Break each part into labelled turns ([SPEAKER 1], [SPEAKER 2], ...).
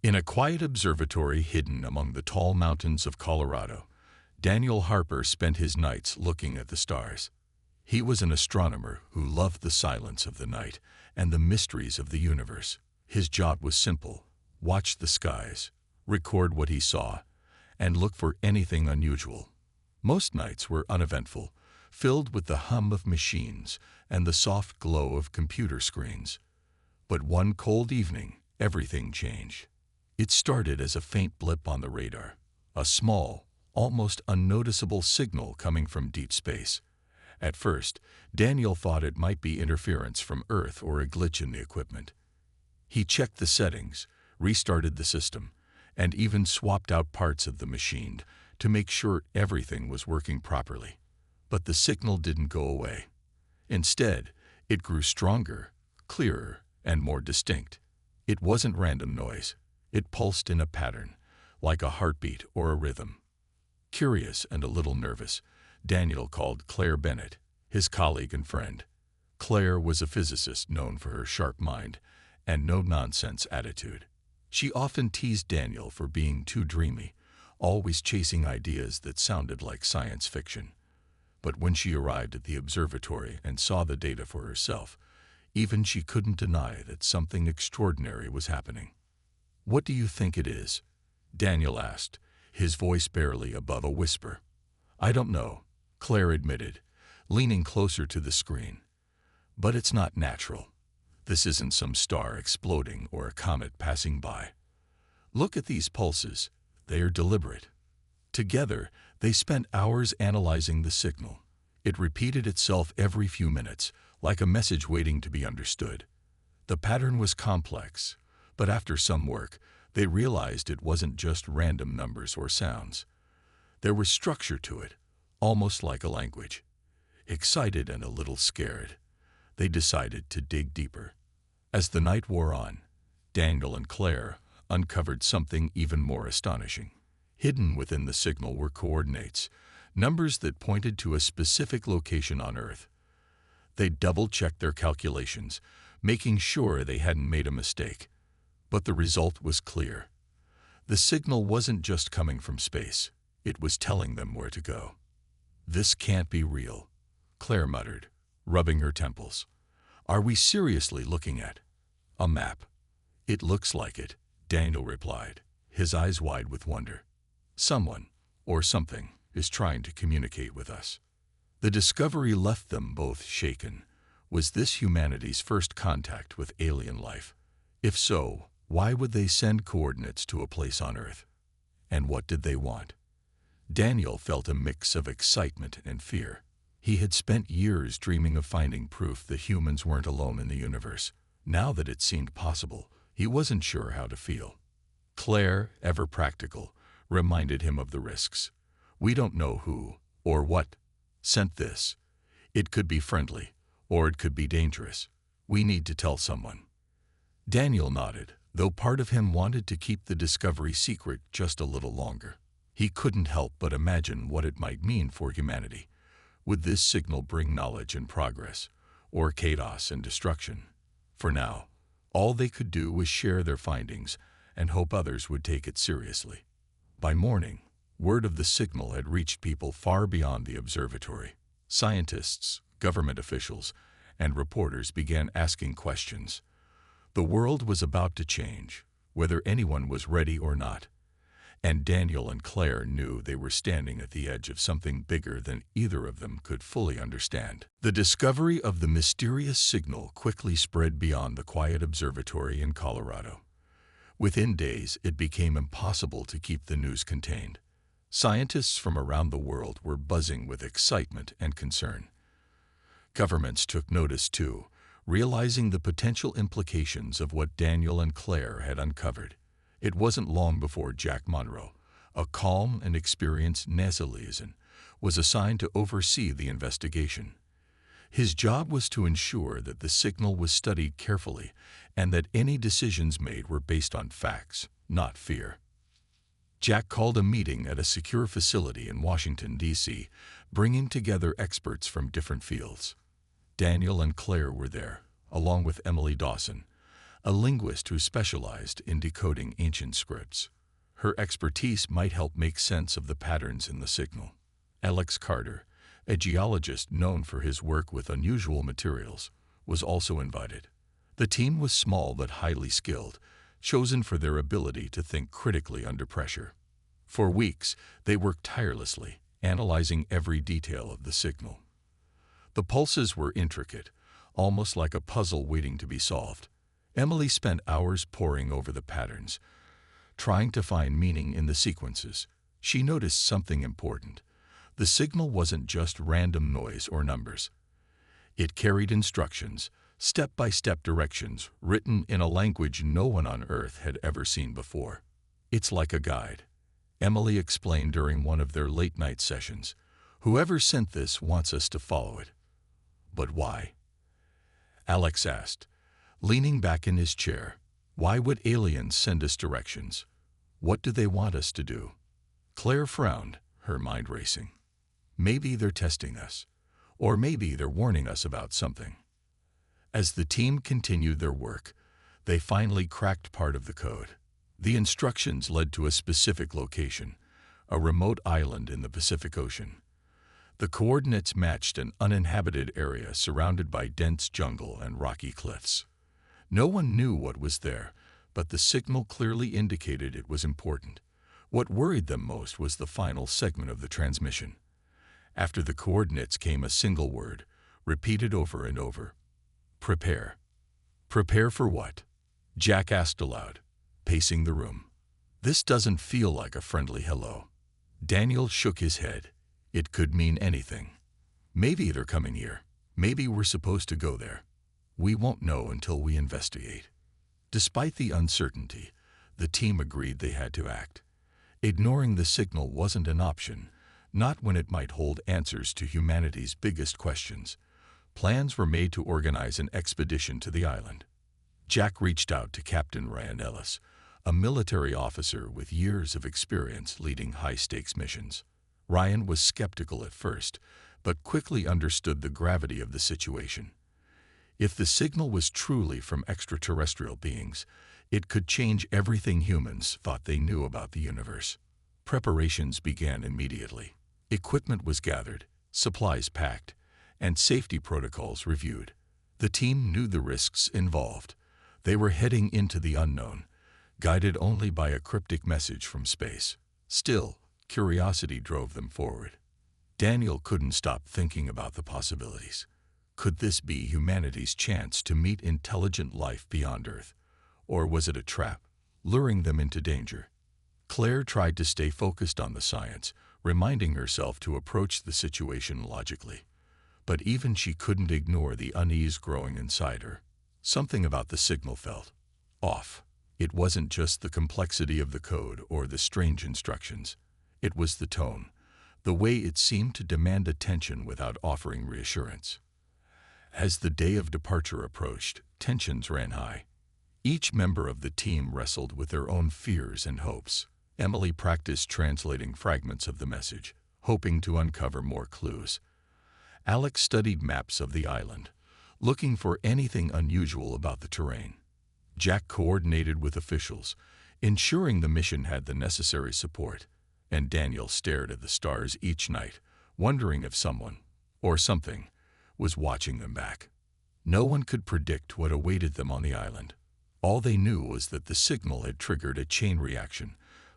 [SPEAKER 1] In a quiet observatory hidden among the tall mountains of Colorado, Daniel Harper spent his nights looking at the stars. He was an astronomer who loved the silence of the night and the mysteries of the universe. His job was simple: watch the skies, record what he saw, and look for anything unusual. Most nights were uneventful, filled with the hum of machines and the soft glow of computer screens. But one cold evening, everything changed. It started as a faint blip on the radar, a small, almost unnoticeable signal coming from deep space. At first, Daniel thought it might be interference from Earth or a glitch in the equipment. He checked the settings, restarted the system, and even swapped out parts of the machine to make sure everything was working properly. But the signal didn't go away. Instead, it grew stronger, clearer, and more distinct. It wasn't random noise. It pulsed in a pattern, like a heartbeat or a rhythm. Curious and a little nervous, Daniel called Claire Bennett, his colleague and friend. Claire was a physicist known for her sharp mind and no-nonsense attitude. She often teased Daniel for being too dreamy, always chasing ideas that sounded like science fiction. But when she arrived at the observatory and saw the data for herself, even she couldn't deny that something extraordinary was happening. "What do you think it is?" Daniel asked, his voice barely above a whisper. "I don't know," Claire admitted, leaning closer to the screen. "But it's not natural. This isn't some star exploding or a comet passing by. Look at these pulses. They are deliberate." Together, they spent hours analyzing the signal. It repeated itself every few minutes, like a message waiting to be understood. The pattern was complex, but after some work, they realized it wasn't just random numbers or sounds. There was structure to it, almost like a language. Excited and a little scared, they decided to dig deeper. As the night wore on, Daniel and Claire uncovered something even more astonishing. Hidden within the signal were coordinates, numbers that pointed to a specific location on Earth. They double-checked their calculations, making sure they hadn't made a mistake. But the result was clear. The signal wasn't just coming from space. It was telling them where to go. "This can't be real," Claire muttered, rubbing her temples. "Are we seriously looking at a map?" "It looks like it," Daniel replied, his eyes wide with wonder. "Someone, or something, is trying to communicate with us." The discovery left them both shaken. Was this humanity's first contact with alien life? If so, why would they send coordinates to a place on Earth? And what did they want? Daniel felt a mix of excitement and fear. He had spent years dreaming of finding proof that humans weren't alone in the universe. Now that it seemed possible, he wasn't sure how to feel. Claire, ever practical, reminded him of the risks. "We don't know who, or what, sent this. It could be friendly, or it could be dangerous. We need to tell someone." Daniel nodded, though part of him wanted to keep the discovery secret just a little longer. He couldn't help but imagine what it might mean for humanity. Would this signal bring knowledge and progress, or chaos and destruction? For now, all they could do was share their findings and hope others would take it seriously. By morning, word of the signal had reached people far beyond the observatory. Scientists, government officials, and reporters began asking questions. The world was about to change, whether anyone was ready or not. And Daniel and Claire knew they were standing at the edge of something bigger than either of them could fully understand. The discovery of the mysterious signal quickly spread beyond the quiet observatory in Colorado. Within days, it became impossible to keep the news contained. Scientists from around the world were buzzing with excitement and concern. Governments took notice too, realizing the potential implications of what Daniel and Claire had uncovered. It wasn't long before Jack Monroe, a calm and experienced NASA liaison, was assigned to oversee the investigation. His job was to ensure that the signal was studied carefully and that any decisions made were based on facts, not fear. Jack called a meeting at a secure facility in Washington, D.C., bringing together experts from different fields. Daniel and Claire were there, along with Emily Dawson, a linguist who specialized in decoding ancient scripts. Her expertise might help make sense of the patterns in the signal. Alex Carter, a geologist known for his work with unusual materials, was also invited. The team was small but highly skilled, chosen for their ability to think critically under pressure. For weeks, they worked tirelessly, analyzing every detail of the signal. The pulses were intricate, almost like a puzzle waiting to be solved. Emily spent hours poring over the patterns, trying to find meaning in the sequences. She noticed something important. The signal wasn't just random noise or numbers. It carried instructions, step-by-step directions written in a language no one on Earth had ever seen before. It's like a guide, Emily explained during one of their late-night sessions. Whoever sent this wants us to follow it. But why? Alex asked, leaning back in his chair. Why would aliens send us directions? What do they want us to do? Claire frowned, her mind racing. Maybe they're testing us, or maybe they're warning us about something. As the team continued their work, they finally cracked part of the code. The instructions led to a specific location, a remote island in the Pacific Ocean. The coordinates matched an uninhabited area surrounded by dense jungle and rocky cliffs. No one knew what was there, but the signal clearly indicated it was important. What worried them most was the final segment of the transmission. After the coordinates came a single word, repeated over and over. Prepare. Prepare for what? Jack asked aloud, pacing the room. This doesn't feel like a friendly hello. Daniel shook his head. It could mean anything. Maybe they're coming here. Maybe we're supposed to go there. We won't know until we investigate. Despite the uncertainty, the team agreed they had to act. Ignoring the signal wasn't an option, not when it might hold answers to humanity's biggest questions. Plans were made to organize an expedition to the island. Jack reached out to Captain Ryan Ellis, a military officer with years of experience leading high-stakes missions. Ryan was skeptical at first, but quickly understood the gravity of the situation. If the signal was truly from extraterrestrial beings, it could change everything humans thought they knew about the universe. Preparations began immediately. Equipment was gathered, supplies packed, and safety protocols reviewed. The team knew the risks involved. They were heading into the unknown, guided only by a cryptic message from space. Still, curiosity drove them forward. Daniel couldn't stop thinking about the possibilities. Could this be humanity's chance to meet intelligent life beyond Earth? Or was it a trap, luring them into danger? Claire tried to stay focused on the science, reminding herself to approach the situation logically. But even she couldn't ignore the unease growing inside her. Something about the signal felt off. It wasn't just the complexity of the code or the strange instructions. It was the tone, the way it seemed to demand attention without offering reassurance. As the day of departure approached, tensions ran high. Each member of the team wrestled with their own fears and hopes. Emily practiced translating fragments of the message, hoping to uncover more clues. Alex studied maps of the island, looking for anything unusual about the terrain. Jack coordinated with officials, ensuring the mission had the necessary support, and Daniel stared at the stars each night, wondering if someone, or something, was watching them back. No one could predict what awaited them on the island. All they knew was that the signal had triggered a chain reaction,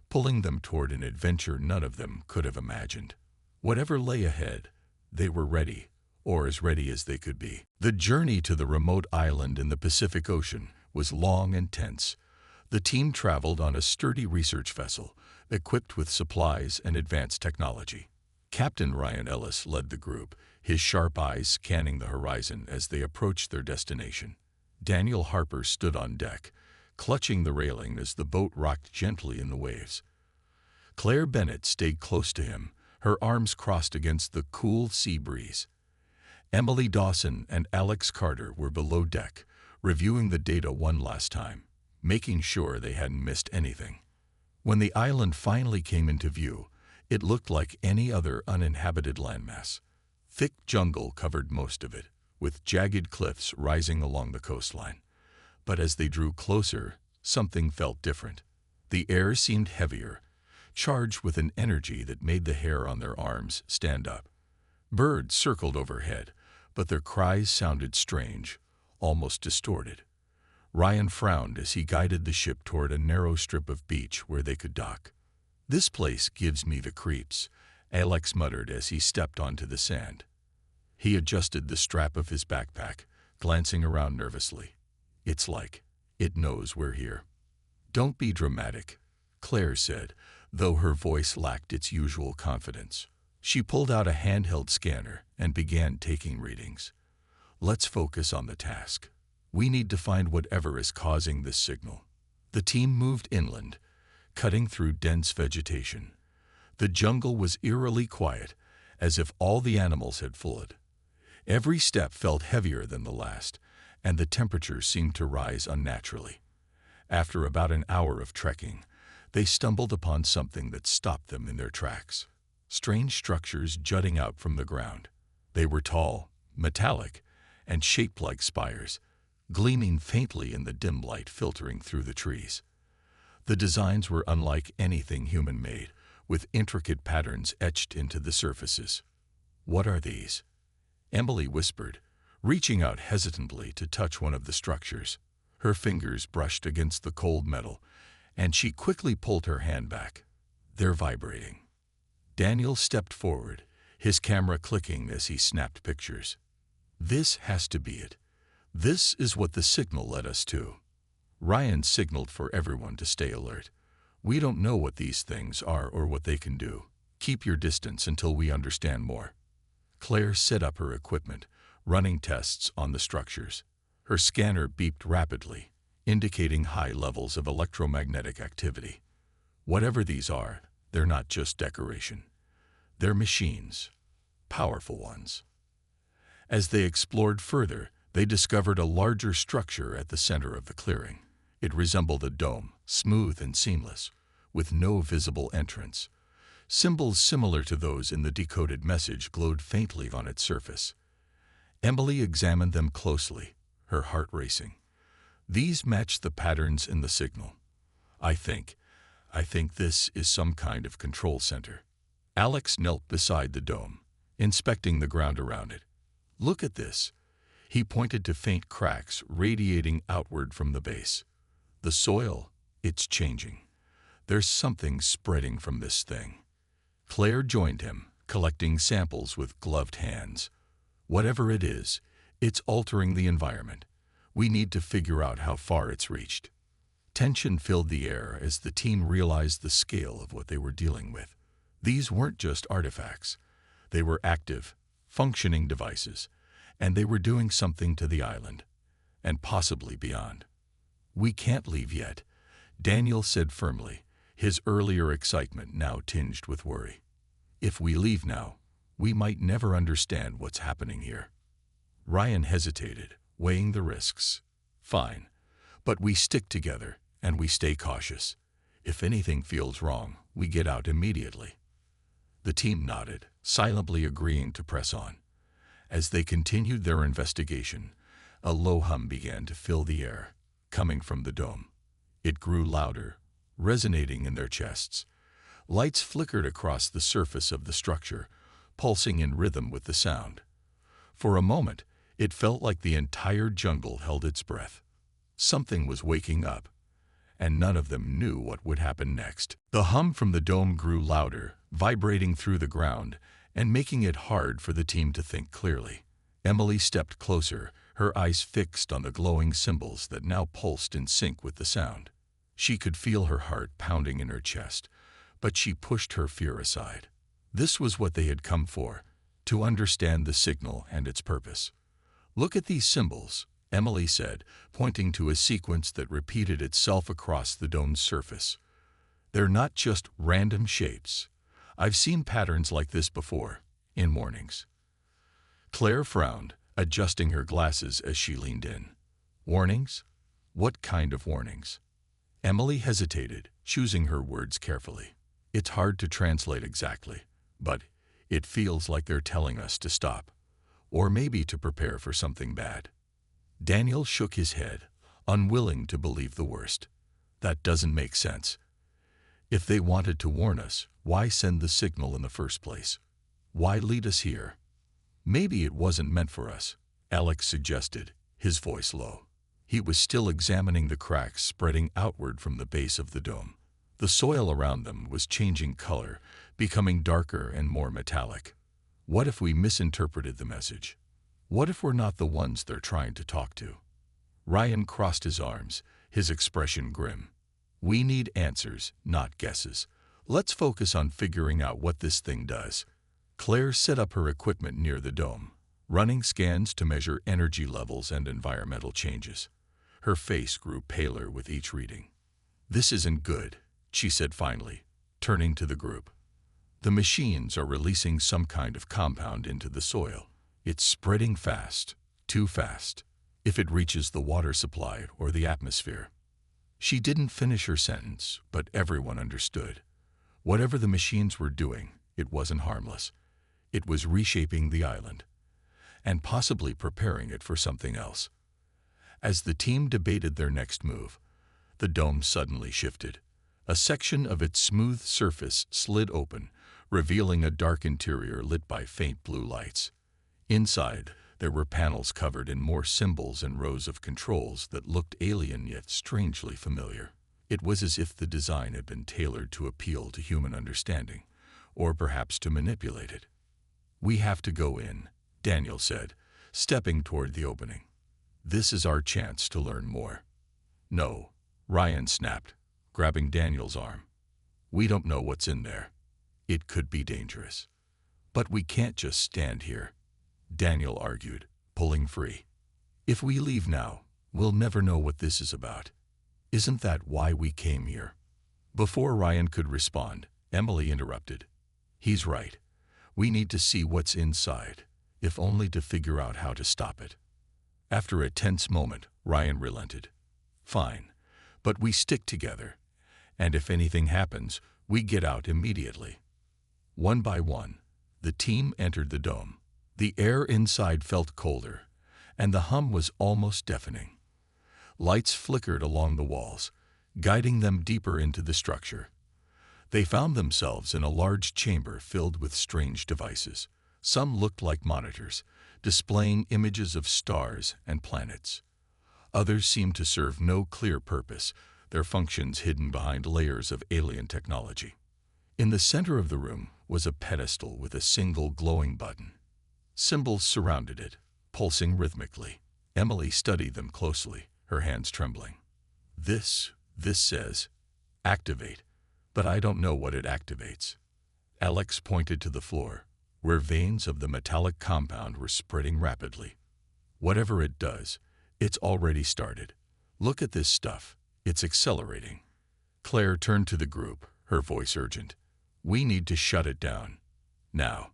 [SPEAKER 1] pulling them toward an adventure none of them could have imagined. Whatever lay ahead, they were ready, or as ready as they could be. The journey to the remote island in the Pacific Ocean was long and tense. The team traveled on a sturdy research vessel, equipped with supplies and advanced technology. Captain Ryan Ellis led the group, his sharp eyes scanning the horizon as they approached their destination. Daniel Harper stood on deck, clutching the railing as the boat rocked gently in the waves. Claire Bennett stayed close to him, her arms crossed against the cool sea breeze. Emily Dawson and Alex Carter were below deck, reviewing the data one last time, making sure they hadn't missed anything. When the island finally came into view, it looked like any other uninhabited landmass. Thick jungle covered most of it, with jagged cliffs rising along the coastline. But as they drew closer, something felt different. The air seemed heavier, charged with an energy that made the hair on their arms stand up. Birds circled overhead, but their cries sounded strange, almost distorted. Ryan frowned as he guided the ship toward a narrow strip of beach where they could dock. "This place gives me the creeps," Alex muttered as he stepped onto the sand. He adjusted the strap of his backpack, glancing around nervously. "It's like it knows we're here." "Don't be dramatic," Claire said, though her voice lacked its usual confidence. She pulled out a handheld scanner and began taking readings. "Let's focus on the task. We need to find whatever is causing this signal." The team moved inland, cutting through dense vegetation. The jungle was eerily quiet, as if all the animals had fled. Every step felt heavier than the last, and the temperature seemed to rise unnaturally. After about an hour of trekking, they stumbled upon something that stopped them in their tracks. Strange structures jutting out from the ground. They were tall, metallic, and shaped like spires, gleaming faintly in the dim light filtering through the trees. The designs were unlike anything human-made, with intricate patterns etched into the surfaces. "What are these?" Emily whispered, reaching out hesitantly to touch one of the structures. Her fingers brushed against the cold metal, and she quickly pulled her hand back. "They're vibrating." Daniel stepped forward, his camera clicking as he snapped pictures. "This has to be it. This is what the signal led us to." Ryan signaled for everyone to stay alert. "We don't know what these things are or what they can do. Keep your distance until we understand more." Claire set up her equipment, running tests on the structures. Her scanner beeped rapidly, indicating high levels of electromagnetic activity. Whatever these are, they're not just decoration. They're machines, powerful ones. As they explored further, they discovered a larger structure at the center of the clearing. It resembled a dome, smooth and seamless, with no visible entrance. Symbols similar to those in the decoded message glowed faintly on its surface. Emily examined them closely, her heart racing. These matched the patterns in the signal. I think this is some kind of control center." Alex knelt beside the dome, inspecting the ground around it. "Look at this." He pointed to faint cracks radiating outward from the base. "The soil, it's changing. There's something spreading from this thing." Claire joined him, collecting samples with gloved hands. "Whatever it is, it's altering the environment. We need to figure out how far it's reached." Tension filled the air as the team realized the scale of what they were dealing with. These weren't just artifacts. They were active, functioning devices, and they were doing something to the island, and possibly beyond. "We can't leave yet," Daniel said firmly, his earlier excitement now tinged with worry. "If we leave now, we might never understand what's happening here." Ryan hesitated, weighing the risks. "Fine, but we stick together and we stay cautious. If anything feels wrong, we get out immediately." The team nodded, silently agreeing to press on. As they continued their investigation, a low hum began to fill the air, coming from the dome. It grew louder, resonating in their chests. Lights flickered across the surface of the structure, pulsing in rhythm with the sound. For a moment, it felt like the entire jungle held its breath. Something was waking up, and none of them knew what would happen next. The hum from the dome grew louder, vibrating through the ground and making it hard for the team to think clearly. Emily stepped closer, her eyes fixed on the glowing symbols that now pulsed in sync with the sound. She could feel her heart pounding in her chest, but she pushed her fear aside. This was what they had come for, to understand the signal and its purpose. "Look at these symbols," Emily said, pointing to a sequence that repeated itself across the dome's surface. "They're not just random shapes. I've seen patterns like this before, in warnings." Claire frowned, adjusting her glasses as she leaned in. "Warnings? What kind of warnings?" Emily hesitated, choosing her words carefully. "It's hard to translate exactly, but it feels like they're telling us to stop, or maybe to prepare for something bad." Daniel shook his head, unwilling to believe the worst. That doesn't make sense. If they wanted to warn us, why send the signal in the first place? Why lead us here? Maybe it wasn't meant for us, Alex suggested, his voice low. He was still examining the cracks spreading outward from the base of the dome. The soil around them was changing color, becoming darker and more metallic. What if we misinterpreted the message? What if we're not the ones they're trying to talk to? Ryan crossed his arms, his expression grim. We need answers, not guesses. Let's focus on figuring out what this thing does. Claire set up her equipment near the dome, running scans to measure energy levels and environmental changes. Her face grew paler with each reading. This isn't good, she said finally, turning to the group. The machines are releasing some kind of compound into the soil. It's spreading fast, too fast. If it reaches the water supply or the atmosphere. She didn't finish her sentence, but everyone understood. Whatever the machines were doing, it wasn't harmless. It was reshaping the island, and possibly preparing it for something else. As the team debated their next move, the dome suddenly shifted. A section of its smooth surface slid open, revealing a dark interior lit by faint blue lights. Inside, there were panels covered in more symbols and rows of controls that looked alien yet strangely familiar. It was as if the design had been tailored to appeal to human understanding, or perhaps to manipulate it. We have to go in, Daniel said, stepping toward the opening. This is our chance to learn more. No, Ryan snapped, grabbing Daniel's arm. We don't know what's in there. It could be dangerous. But we can't just stand here, Daniel argued, pulling free. If we leave now, we'll never know what this is about. Isn't that why we came here? Before Ryan could respond, Emily interrupted. He's right. We need to see what's inside, if only to figure out how to stop it. After a tense moment, Ryan relented. Fine, but we stick together, and if anything happens, we get out immediately. One by one, the team entered the dome. The air inside felt colder, and the hum was almost deafening. Lights flickered along the walls, guiding them deeper into the structure. They found themselves in a large chamber filled with strange devices. Some looked like monitors, displaying images of stars and planets. Others seemed to serve no clear purpose, their functions hidden behind layers of alien technology. In the center of the room was a pedestal with a single glowing button. Symbols surrounded it, pulsing rhythmically. Emily studied them closely, her hands trembling. This says, activate, but I don't know what it activates. Alex pointed to the floor, where veins of the metallic compound were spreading rapidly. Whatever it does, it's already started. Look at this stuff, it's accelerating. Claire turned to the group, her voice urgent. We need to shut it down. Now.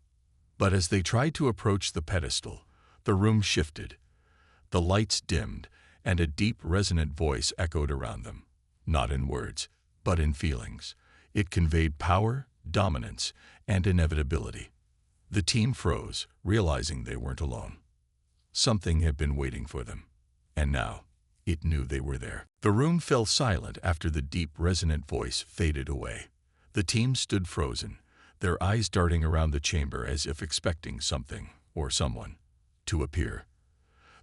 [SPEAKER 1] But as they tried to approach the pedestal, the room shifted. The lights dimmed, and a deep, resonant voice echoed around them. Not in words, but in feelings. It conveyed power, dominance, and inevitability. The team froze, realizing they weren't alone. Something had been waiting for them, and now it knew they were there. The room fell silent after the deep, resonant voice faded away. The team stood frozen, their eyes darting around the chamber as if expecting something, or someone, to appear.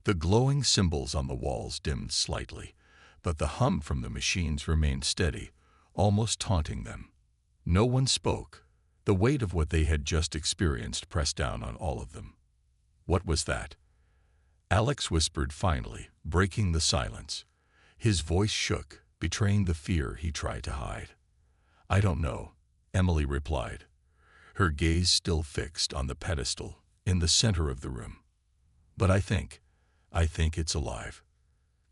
[SPEAKER 1] The glowing symbols on the walls dimmed slightly, but the hum from the machines remained steady, almost taunting them. No one spoke. The weight of what they had just experienced pressed down on all of them. What was that? Alex whispered finally, breaking the silence. His voice shook, betraying the fear he tried to hide. I don't know, Emily replied, her gaze still fixed on the pedestal in the center of the room. But I think it's alive.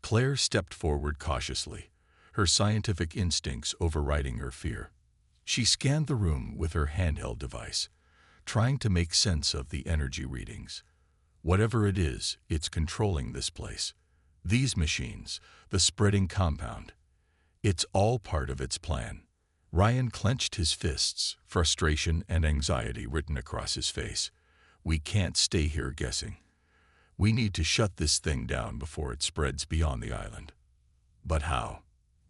[SPEAKER 1] Claire stepped forward cautiously, her scientific instincts overriding her fear. She scanned the room with her handheld device, trying to make sense of the energy readings. Whatever it is, it's controlling this place. These machines, the spreading compound. It's all part of its plan. Ryan clenched his fists, frustration and anxiety written across his face. We can't stay here guessing. We need to shut this thing down before it spreads beyond the island. But how?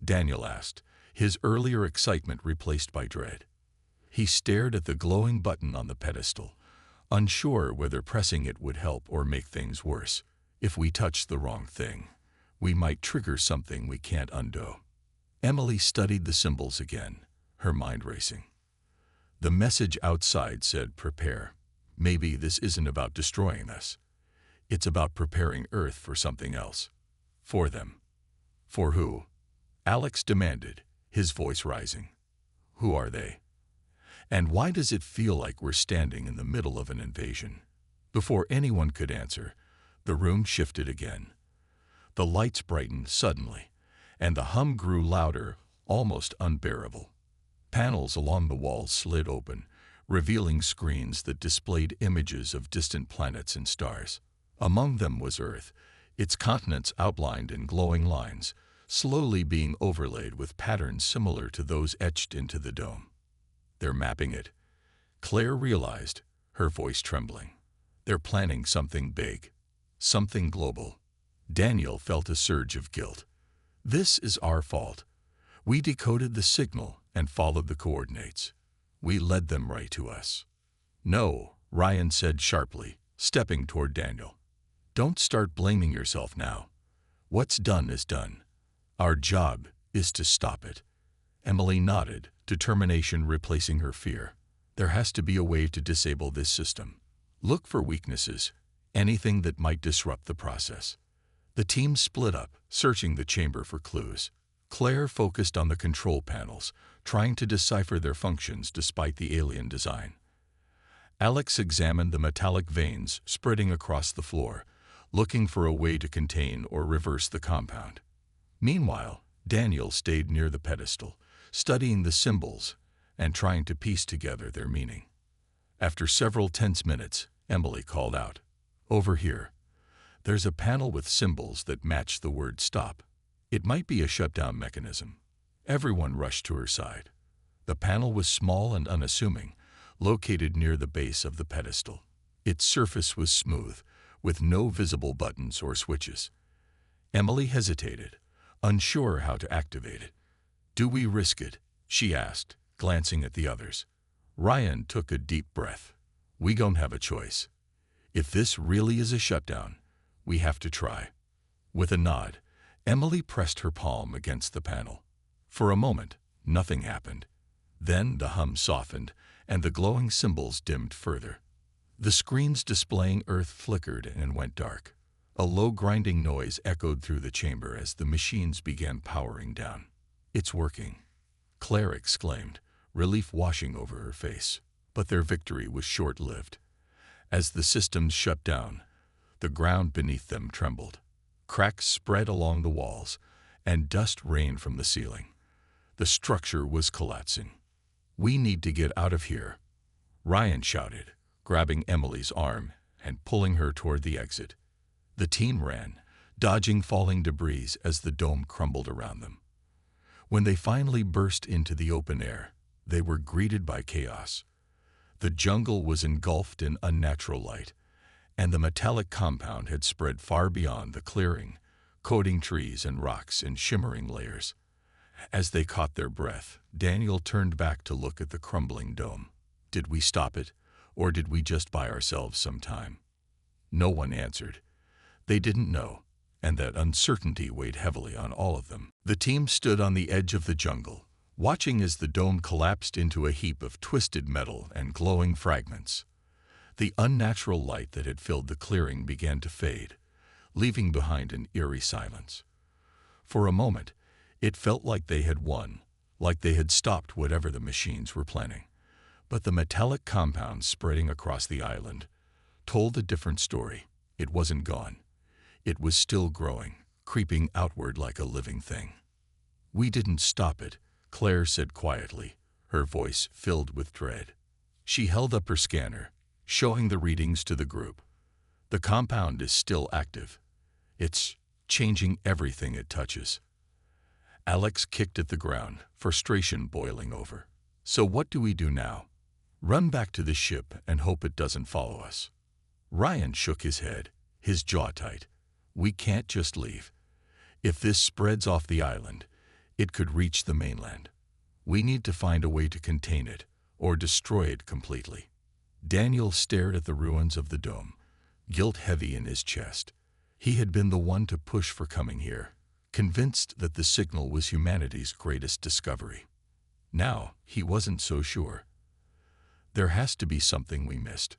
[SPEAKER 1] Daniel asked, his earlier excitement replaced by dread. He stared at the glowing button on the pedestal, unsure whether pressing it would help or make things worse. If we touch the wrong thing, we might trigger something we can't undo. Emily studied the symbols again, her mind racing. The message outside said, "Prepare." Maybe this isn't about destroying us. It's about preparing Earth for something else. For them. For who? Alex demanded, his voice rising. Who are they? And why does it feel like we're standing in the middle of an invasion? Before anyone could answer, the room shifted again. The lights brightened suddenly, and the hum grew louder, almost unbearable. Panels along the walls slid open, revealing screens that displayed images of distant planets and stars. Among them was Earth, its continents outlined in glowing lines, slowly being overlaid with patterns similar to those etched into the dome. They're mapping it. Claire realized, her voice trembling. They're planning something big, something global. Daniel felt a surge of guilt. This is our fault. We decoded the signal and followed the coordinates. We led them right to us. No, Ryan said sharply, stepping toward Daniel. Don't start blaming yourself now. What's done is done. Our job is to stop it. Emily nodded, determination replacing her fear. There has to be a way to disable this system. Look for weaknesses, anything that might disrupt the process. The team split up, searching the chamber for clues. Claire focused on the control panels, trying to decipher their functions despite the alien design. Alex examined the metallic veins spreading across the floor, looking for a way to contain or reverse the compound. Meanwhile, Daniel stayed near the pedestal, studying the symbols and trying to piece together their meaning. After several tense minutes, Emily called out, "Over here. There's a panel with symbols that match the word stop. It might be a shutdown mechanism." Everyone rushed to her side. The panel was small and unassuming, located near the base of the pedestal. Its surface was smooth, with no visible buttons or switches. Emily hesitated, unsure how to activate it. "Do we risk it?" she asked, glancing at the others. Ryan took a deep breath. "We don't have a choice. If this really is a shutdown, we have to try." With a nod, Emily pressed her palm against the panel. For a moment, nothing happened. Then the hum softened, and the glowing symbols dimmed further. The screens displaying Earth flickered and went dark. A low grinding noise echoed through the chamber as the machines began powering down. "It's working," Claire exclaimed, relief washing over her face. But their victory was short-lived. As the systems shut down, the ground beneath them trembled. Cracks spread along the walls, and dust rained from the ceiling. The structure was collapsing. "We need to get out of here," Ryan shouted, grabbing Emily's arm and pulling her toward the exit. The team ran, dodging falling debris as the dome crumbled around them. When they finally burst into the open air, they were greeted by chaos. The jungle was engulfed in unnatural light, and the metallic compound had spread far beyond the clearing, coating trees and rocks in shimmering layers. As they caught their breath, Daniel turned back to look at the crumbling dome. Did we stop it, or did we just buy ourselves some time? No one answered. They didn't know, and that uncertainty weighed heavily on all of them. The team stood on the edge of the jungle, watching as the dome collapsed into a heap of twisted metal and glowing fragments. The unnatural light that had filled the clearing began to fade, leaving behind an eerie silence. For a moment, it felt like they had won, like they had stopped whatever the machines were planning. But the metallic compound spreading across the island told a different story. It wasn't gone. It was still growing, creeping outward like a living thing. "We didn't stop it," Claire said quietly, her voice filled with dread. She held up her scanner, showing the readings to the group. "The compound is still active. It's changing everything it touches." Alex kicked at the ground, frustration boiling over. "So what do we do now? Run back to the ship and hope it doesn't follow us?" Ryan shook his head, his jaw tight. "We can't just leave. If this spreads off the island, it could reach the mainland. We need to find a way to contain it, or destroy it completely. Daniel stared at the ruins of the dome, guilt heavy in his chest. He had been the one to push for coming here, convinced that the signal was humanity's greatest discovery. Now, he wasn't so sure. There has to be something we missed.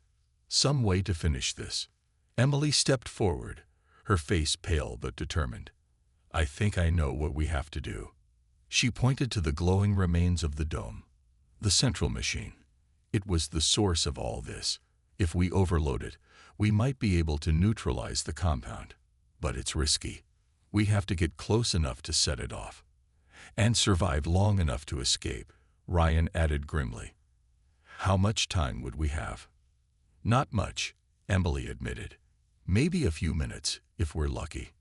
[SPEAKER 1] Some way to finish this. Emily stepped forward, her face pale but determined. I think I know what we have to do. She pointed to the glowing remains of the dome. The central machine. It was the source of all this. If we overload it, we might be able to neutralize the compound. But it's risky. We have to get close enough to set it off. And survive long enough to escape, Ryan added grimly. How much time would we have? Not much, Emily admitted. Maybe a few minutes, if we're lucky.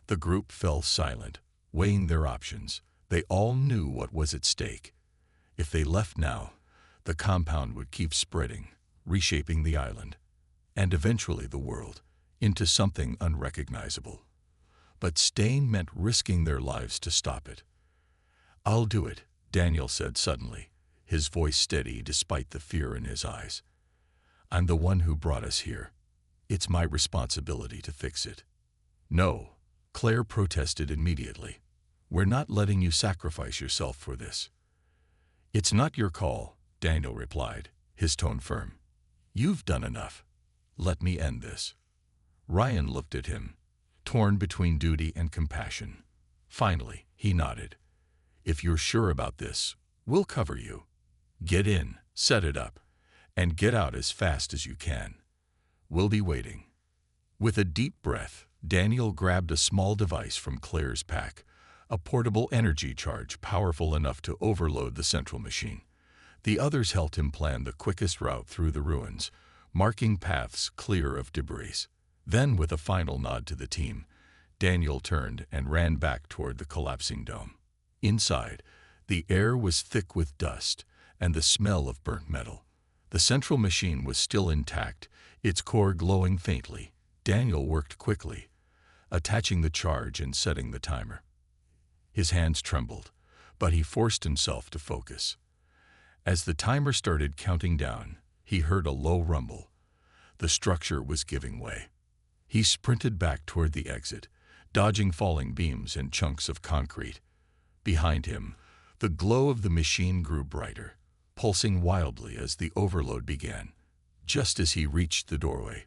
[SPEAKER 1] The group fell silent, weighing their options. They all knew what was at stake. If they left now, the compound would keep spreading, reshaping the island, and eventually the world, into something unrecognizable. But staying meant risking their lives to stop it. I'll do it, Daniel said suddenly, his voice steady despite the fear in his eyes. I'm the one who brought us here. It's my responsibility to fix it. No, Claire protested immediately. We're not letting you sacrifice yourself for this. It's not your call, Daniel replied, his tone firm. You've done enough. Let me end this. Ryan looked at him, torn between duty and compassion. Finally, he nodded. If you're sure about this, we'll cover you. Get in, set it up, and get out as fast as you can. We'll be waiting. With a deep breath, Daniel grabbed a small device from Claire's pack, a portable energy charge powerful enough to overload the central machine. The others helped him plan the quickest route through the ruins, marking paths clear of debris. Then, with a final nod to the team, Daniel turned and ran back toward the collapsing dome. Inside, the air was thick with dust and the smell of burnt metal. The central machine was still intact, its core glowing faintly. Daniel worked quickly, attaching the charge and setting the timer. His hands trembled, but he forced himself to focus. As the timer started counting down, he heard a low rumble. The structure was giving way. He sprinted back toward the exit, dodging falling beams and chunks of concrete. Behind him, the glow of the machine grew brighter, pulsing wildly as the overload began. Just as he reached the doorway,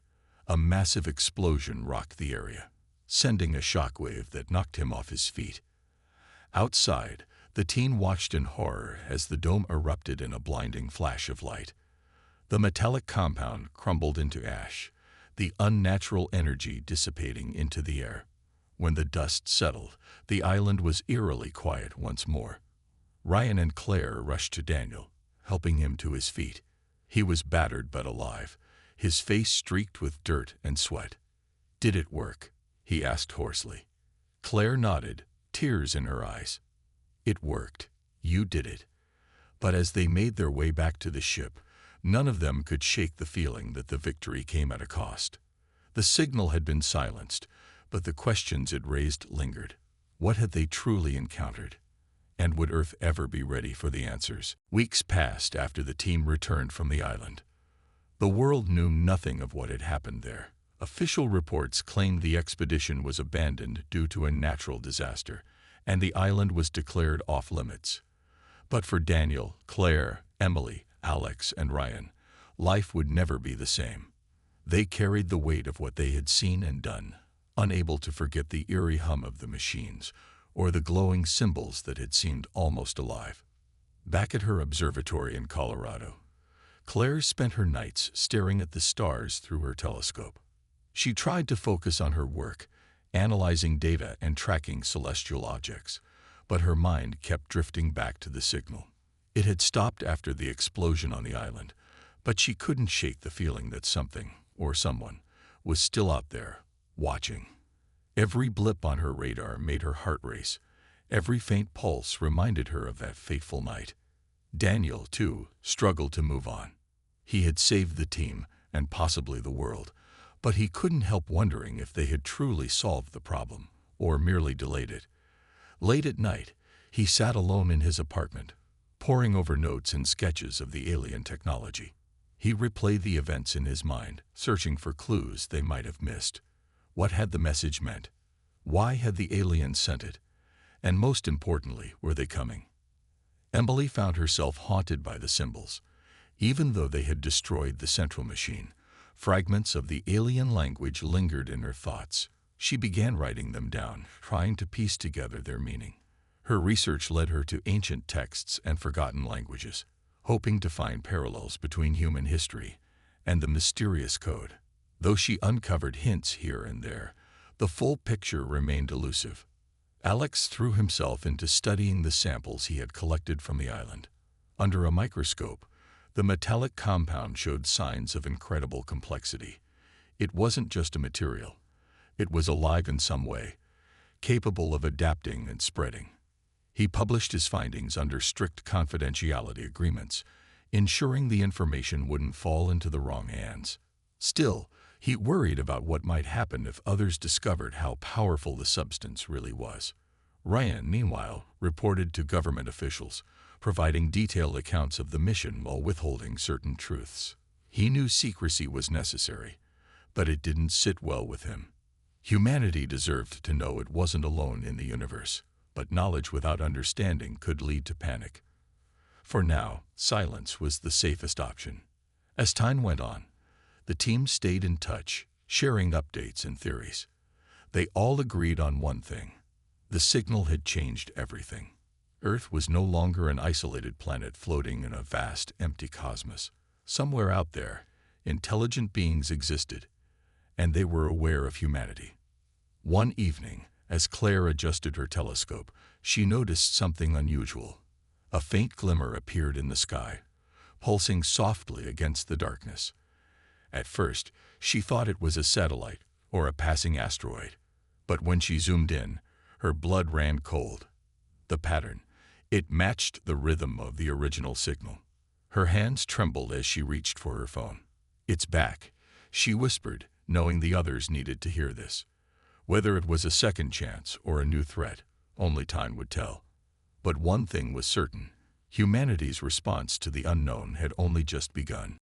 [SPEAKER 1] a massive explosion rocked the area, sending a shockwave that knocked him off his feet. Outside, the team watched in horror as the dome erupted in a blinding flash of light. The metallic compound crumbled into ash, the unnatural energy dissipating into the air. When the dust settled, the island was eerily quiet once more. Ryan and Claire rushed to Daniel, helping him to his feet. He was battered but alive, his face streaked with dirt and sweat. Did it work? He asked hoarsely. Claire nodded, tears in her eyes. It worked. You did it. But as they made their way back to the ship, none of them could shake the feeling that the victory came at a cost. The signal had been silenced, but the questions it raised lingered. What had they truly encountered? And would Earth ever be ready for the answers? Weeks passed after the team returned from the island. The world knew nothing of what had happened there. Official reports claimed the expedition was abandoned due to a natural disaster, and the island was declared off-limits. But for Daniel, Claire, Emily, Alex, and Ryan, life would never be the same. They carried the weight of what they had seen and done, unable to forget the eerie hum of the machines or the glowing symbols that had seemed almost alive. Back at her observatory in Colorado, Claire spent her nights staring at the stars through her telescope. She tried to focus on her work, analyzing data and tracking celestial objects, but her mind kept drifting back to the signal. It had stopped after the explosion on the island, but she couldn't shake the feeling that something, or someone, was still out there, watching. Every blip on her radar made her heart race. Every faint pulse reminded her of that fateful night. Daniel, too, struggled to move on. He had saved the team, and possibly the world, but he couldn't help wondering if they had truly solved the problem, or merely delayed it. Late at night, he sat alone in his apartment, poring over notes and sketches of the alien technology. He replayed the events in his mind, searching for clues they might have missed. What had the message meant? Why had the aliens sent it? And most importantly, were they coming? Emily found herself haunted by the symbols. Even though they had destroyed the central machine, fragments of the alien language lingered in her thoughts. She began writing them down, trying to piece together their meaning. Her research led her to ancient texts and forgotten languages, hoping to find parallels between human history and the mysterious code. Though she uncovered hints here and there, the full picture remained elusive. Alex threw himself into studying the samples he had collected from the island. Under a microscope, the metallic compound showed signs of incredible complexity. It wasn't just a material. It was alive in some way, capable of adapting and spreading. He published his findings under strict confidentiality agreements, ensuring the information wouldn't fall into the wrong hands. Still, he worried about what might happen if others discovered how powerful the substance really was. Ryan, meanwhile, reported to government officials, providing detailed accounts of the mission while withholding certain truths. He knew secrecy was necessary, but it didn't sit well with him. Humanity deserved to know it wasn't alone in the universe, but knowledge without understanding could lead to panic. For now, silence was the safest option. As time went on, the team stayed in touch, sharing updates and theories. They all agreed on one thing. The signal had changed everything. Earth was no longer an isolated planet floating in a vast, empty cosmos. Somewhere out there, intelligent beings existed, and they were aware of humanity. One evening, as Claire adjusted her telescope, she noticed something unusual. A faint glimmer appeared in the sky, pulsing softly against the darkness. At first, she thought it was a satellite or a passing asteroid, but when she zoomed in, her blood ran cold. The pattern, it matched the rhythm of the original signal. Her hands trembled as she reached for her phone. "It's back," she whispered, knowing the others needed to hear this. Whether it was a second chance or a new threat, only time would tell. But one thing was certain: humanity's response to the unknown had only just begun.